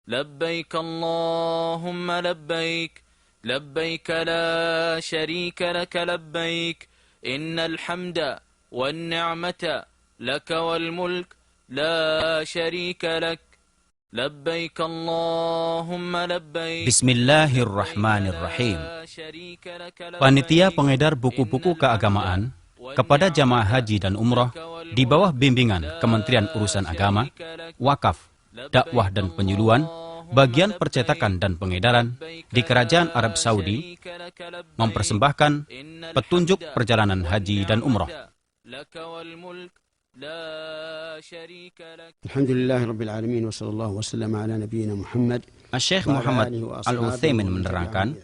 لبيك اللهم لبيك لبيك لا شريك لك لبيك إن الحمد والنعمة لك والملك لا شريك لك لبيك اللهم لبيك Bismillahirrahmanirrahim. Panitia pengedar buku-buku keagamaan kepada jamaah haji dan umroh di bawah bimbingan Kementerian Urusan Agama, Wakaf, Dakwah dan Penyuluhan, Bagian Percetakan dan Pengedaran di Kerajaan Arab Saudi mempersembahkan petunjuk perjalanan haji dan umroh. Alhamdulillah Rabbil Alamin wa sallallahu wasallam ala nabiyyina Muhammad. Syekh Muhammad Al-Utsaimin menerangkan,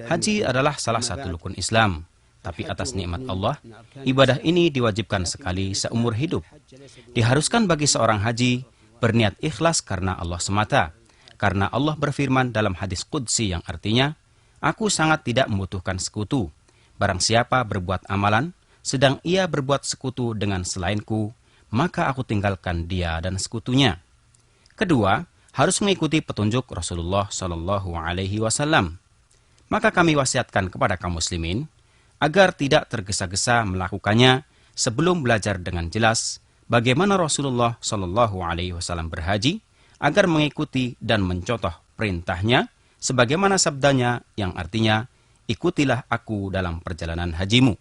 haji adalah salah satu rukun Islam. Tapi atas nikmat Allah, ibadah ini diwajibkan sekali seumur hidup. Diharuskan bagi seorang haji berniat ikhlas karena Allah semata. Karena Allah berfirman dalam hadis qudsi yang artinya, "Aku sangat tidak membutuhkan sekutu. Barang siapa berbuat amalan, sedang ia berbuat sekutu dengan selainku, maka aku tinggalkan dia dan sekutunya." Kedua, harus mengikuti petunjuk Rasulullah Shallallahu Alaihi Wasallam. Maka kami wasiatkan kepada kaum muslimin agar tidak tergesa-gesa melakukannya sebelum belajar dengan jelas bagaimana Rasulullah Shallallahu Alaihi Wasallam berhaji, agar mengikuti dan mencontoh perintahnya sebagaimana sabdanya yang artinya, "Ikutilah aku dalam perjalanan hajimu."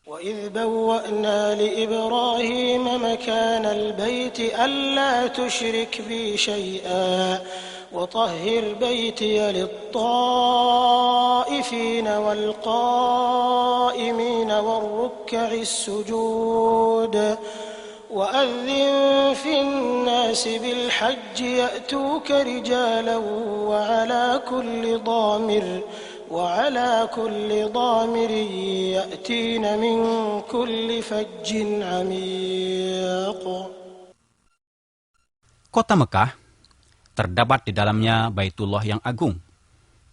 وَإِذْ بَوَّأْنَا لِإِبْرَاهِيمَ مَكَانَ الْبَيْتِ أَلَّا تُشْرِكْ بِي شَيْئًا وَطَهِّرْ بَيْتِيَ لِلطَّائِفِينَ وَالْقَائِمِينَ وَالرُّكَّعِ السُّجُودِ وَأَذِّنْ فِي النَّاسِ بِالْحَجِّ يَأْتُوكَ رِجَالًا وعلى كل ضامر يأتين من كل فج عميق. Kota Mekah terdapat di dalamnya Baitullah yang agung,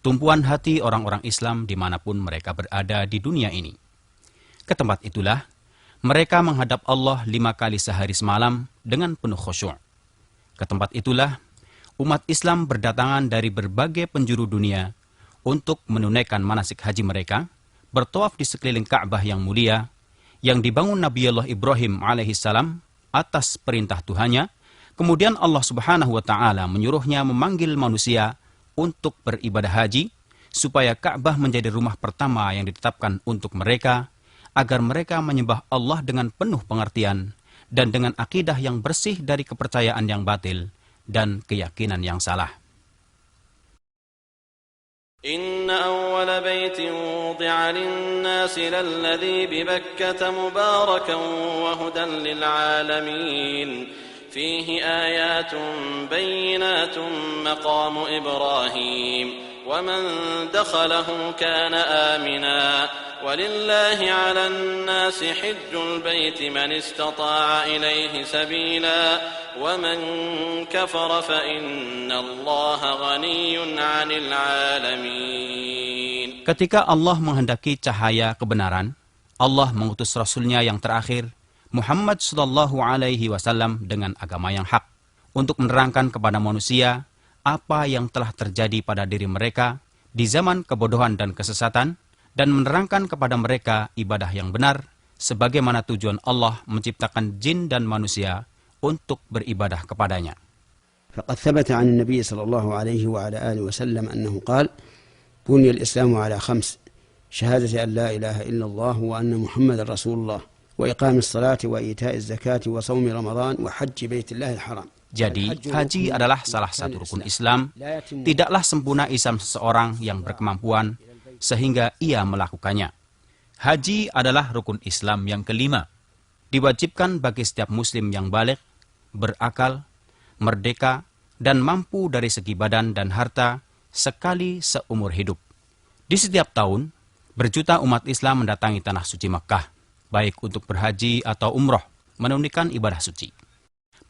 tumpuan hati orang-orang Islam dimanapun mereka berada di dunia ini. Ke tempat itulah mereka menghadap Allah 5 kali sehari semalam dengan penuh khusyuk. Ke tempat itulah umat Islam berdatangan dari berbagai penjuru dunia untuk menunaikan manasik haji mereka, bertawaf di sekeliling Ka'bah yang mulia, yang dibangun Nabiullah Ibrahim alaihissalam atas perintah Tuhannya. Kemudian Allah Subhanahu wa Ta'ala menyuruhnya memanggil manusia untuk beribadah haji, supaya Ka'bah menjadi rumah pertama yang ditetapkan untuk mereka, agar mereka menyembah Allah dengan penuh pengertian dan dengan akidah yang bersih dari kepercayaan yang batil dan keyakinan yang salah. إن أول بيت وضع للناس للذي ببكة مباركا وهدى للعالمين فيه آيات بينات مقام إبراهيم ومن دخله كان آمنا ولله على الناس حج البيت من استطاع إليه سبيلا ومن كفر فإن الله غني عن العالمين. Ketika Allah menghendaki cahaya kebenaran, Allah mengutus Rasulnya yang terakhir, Muhammad Sallallahu Alaihi Wasallam dengan agama yang hak, untuk menerangkan kepada manusia apa yang telah terjadi pada diri mereka di zaman kebodohan dan kesesatan, dan menerangkan kepada mereka ibadah yang benar, sebagaimana tujuan Allah menciptakan jin dan manusia untuk beribadah kepadanya. فقد ثبت عن النبي صلى الله عليه وعلى آله وسلم أنه قال: بني الإسلام على 5: شهادة أن لا إله إلا الله وأن محمد رسول الله وإقام الصلاة وإيتاء الزكاة وصوم رمضان وحج بيت الله الحرام. Jadi, haji adalah salah satu rukun Islam. Tidaklah sempurna Islam seseorang yang berkemampuan sehingga ia melakukannya. Haji adalah rukun Islam yang kelima. Diwajibkan bagi setiap muslim yang baligh, berakal, merdeka, dan mampu dari segi badan dan harta sekali seumur hidup. Di setiap tahun, berjuta umat Islam mendatangi tanah suci Makkah, baik untuk berhaji atau umroh, menunaikan ibadah suci.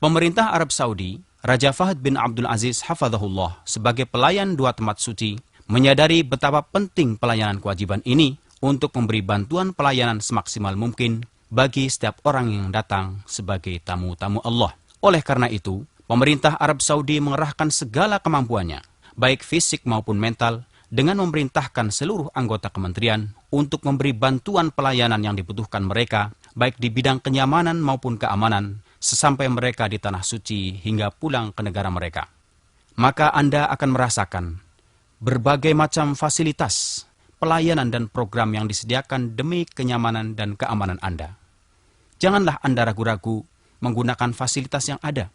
Pemerintah Arab Saudi, Raja Fahd bin Abdul Aziz hafadzahullah, sebagai pelayan 2 tempat suci, menyadari betapa penting pelayanan kewajiban ini untuk memberi bantuan pelayanan semaksimal mungkin bagi setiap orang yang datang sebagai tamu-tamu Allah. Oleh karena itu, pemerintah Arab Saudi mengerahkan segala kemampuannya, baik fisik maupun mental, dengan memerintahkan seluruh anggota kementerian untuk memberi bantuan pelayanan yang dibutuhkan mereka, baik di bidang kenyamanan maupun keamanan, sesampai mereka di Tanah Suci hingga pulang ke negara mereka. Maka Anda akan merasakan berbagai macam fasilitas, pelayanan dan program yang disediakan demi kenyamanan dan keamanan Anda. Janganlah Anda ragu-ragu menggunakan fasilitas yang ada.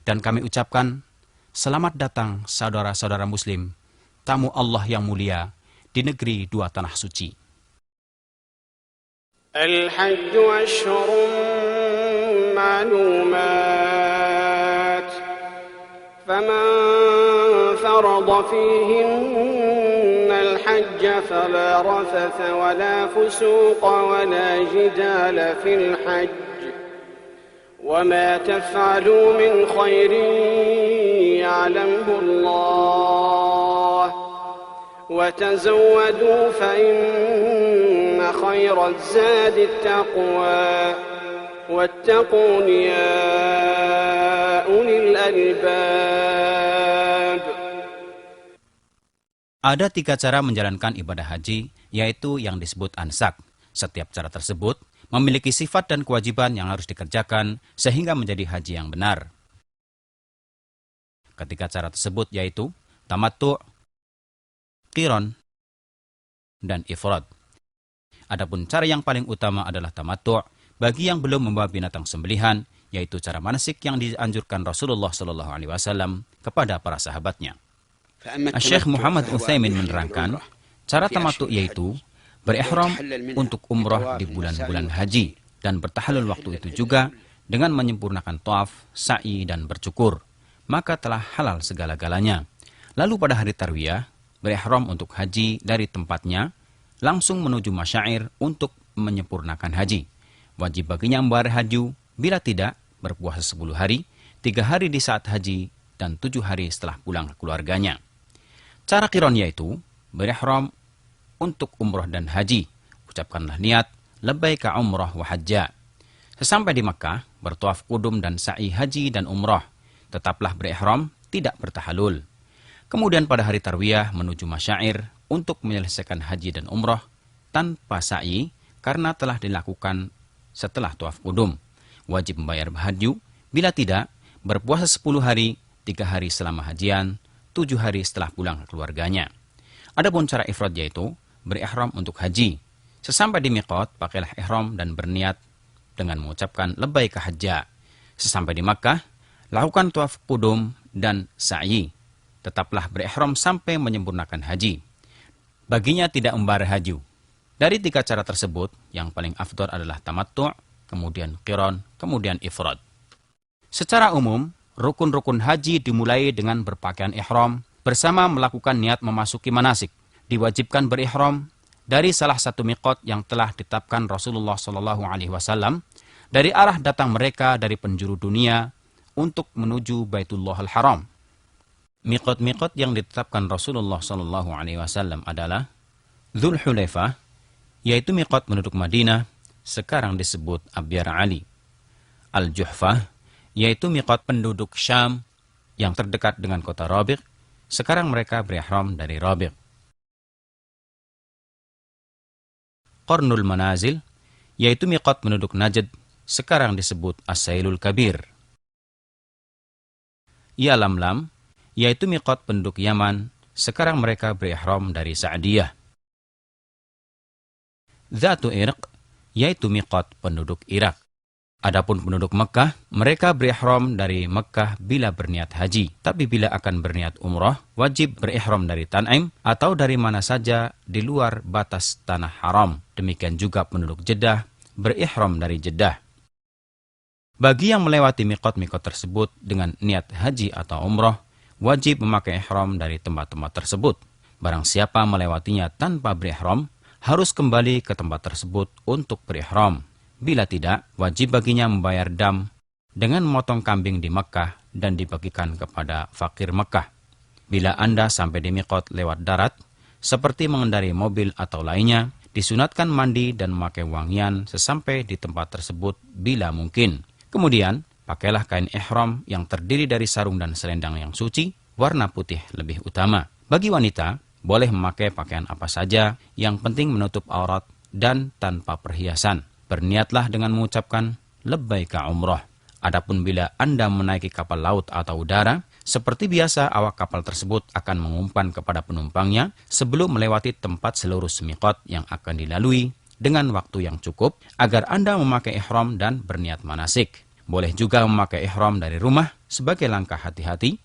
Dan kami ucapkan, selamat datang saudara-saudara Muslim, tamu Allah yang mulia di negeri dua tanah suci. Al-Hajj ashhurun ma'lumat, faman farada fihinna al-hajj fala rafatha wala fusuqa wala jidala fil hajj, وما تفعلوا من خير يعلمه الله وتزودوا فإن خير الزاد التقوى واتقون يا أولي الألباب. Ada 3 cara menjalankan ibadah haji, yaitu yang disebut ansak. Setiap cara tersebut memiliki sifat dan kewajiban yang harus dikerjakan sehingga menjadi haji yang benar. Ketiga cara tersebut yaitu tamattu', qiran, dan ifrad. Adapun cara yang paling utama adalah tamattu' bagi yang belum membawa binatang sembelihan, yaitu cara manasik yang dianjurkan Rasulullah SAW kepada para sahabatnya. Syekh Muhammad Utsaimin menerangkan, cara tamattu' yaitu berihram untuk umrah di bulan-bulan haji dan bertahalul waktu itu juga dengan menyempurnakan tawaf, sa'i, dan bercukur, maka telah halal segala-galanya. Lalu pada hari tarwiyah, berihram untuk haji dari tempatnya, langsung menuju masyair untuk menyempurnakan haji. Wajib baginya membayar haji, bila tidak, berpuasa 10 hari, 3 hari di saat haji, dan 7 hari setelah pulang ke keluarganya. Cara qiran yaitu berihram untuk umrah dan haji. Ucapkanlah niat, labbaika umrah wa hajja. Sesampai di Makkah, bertawaf qudum dan sa'i haji dan umrah. Tetaplah berihram, tidak bertahalul. Kemudian pada hari tarwiyah menuju masyair untuk menyelesaikan haji dan umrah tanpa sa'i karena telah dilakukan setelah tawaf qudum. Wajib membayar haji, bila tidak, berpuasa 10 hari, 3 hari selama hajian, 7 hari setelah pulang ke keluarganya. Adapun cara ifrad yaitu berihram untuk haji. Sesampai di miqat, pakailah ihram dan berniat dengan mengucapkan labbaika hajja. Sesampai di Makkah, lakukan tawaf qudum dan sa'i. Tetaplah berihram sampai menyempurnakan haji. Baginya tidak membayar haji. Dari 3 cara tersebut, yang paling afdal adalah tamattu', kemudian qiran, kemudian ifrad. Secara umum, rukun-rukun haji dimulai dengan berpakaian ihram bersama melakukan niat memasuki manasik. Diwajibkan berihram dari salah satu miqat yang telah ditetapkan Rasulullah SAW dari arah datang mereka dari penjuru dunia untuk menuju Baitullahil Haram. Miqat-miqat yang ditetapkan Rasulullah SAW adalah Dzul Hulaifah, yaitu miqat penduduk Madinah, sekarang disebut Abyar Ali. Al-Juhfah, yaitu miqat penduduk Syam yang terdekat dengan kota Rabiq, sekarang mereka berihram dari Rabiq. Qarnul Manazil, yaitu miqat penduduk Najd, sekarang disebut As-Sailul Kabir. Yalamlam, yaitu miqat penduduk Yaman, sekarang mereka berihram dari Sa'diyah. Dzatu Irq, yaitu miqat penduduk Irak. Adapun penduduk Mekah, mereka berihram dari Mekah bila berniat haji. Tapi bila akan berniat umrah, wajib berihram dari Tan'im atau dari mana saja di luar batas tanah haram. Demikian juga penduduk Jeddah, berihram dari Jeddah. Bagi yang melewati miqat-miqat tersebut dengan niat haji atau umrah, wajib memakai ihram dari tempat-tempat tersebut. Barang siapa melewatinya tanpa berihram, harus kembali ke tempat tersebut untuk berihram. Bila tidak, wajib baginya membayar dam dengan memotong kambing di Mekah dan dibagikan kepada fakir Mekah. Bila Anda sampai di miqat lewat darat, seperti mengendarai mobil atau lainnya, disunatkan mandi dan memakai wangian sesampai di tempat tersebut bila mungkin. Kemudian, pakailah kain ihram yang terdiri dari sarung dan selendang yang suci, warna putih lebih utama. Bagi wanita, boleh memakai pakaian apa saja, yang penting menutup aurat dan tanpa perhiasan. Berniatlah dengan mengucapkan labbaika umrah. Adapun bila Anda menaiki kapal laut atau udara, seperti biasa awak kapal tersebut akan mengumpan kepada penumpangnya sebelum melewati tempat seluruh miqat yang akan dilalui dengan waktu yang cukup agar Anda memakai ihram dan berniat manasik. Boleh juga memakai ihram dari rumah sebagai langkah hati-hati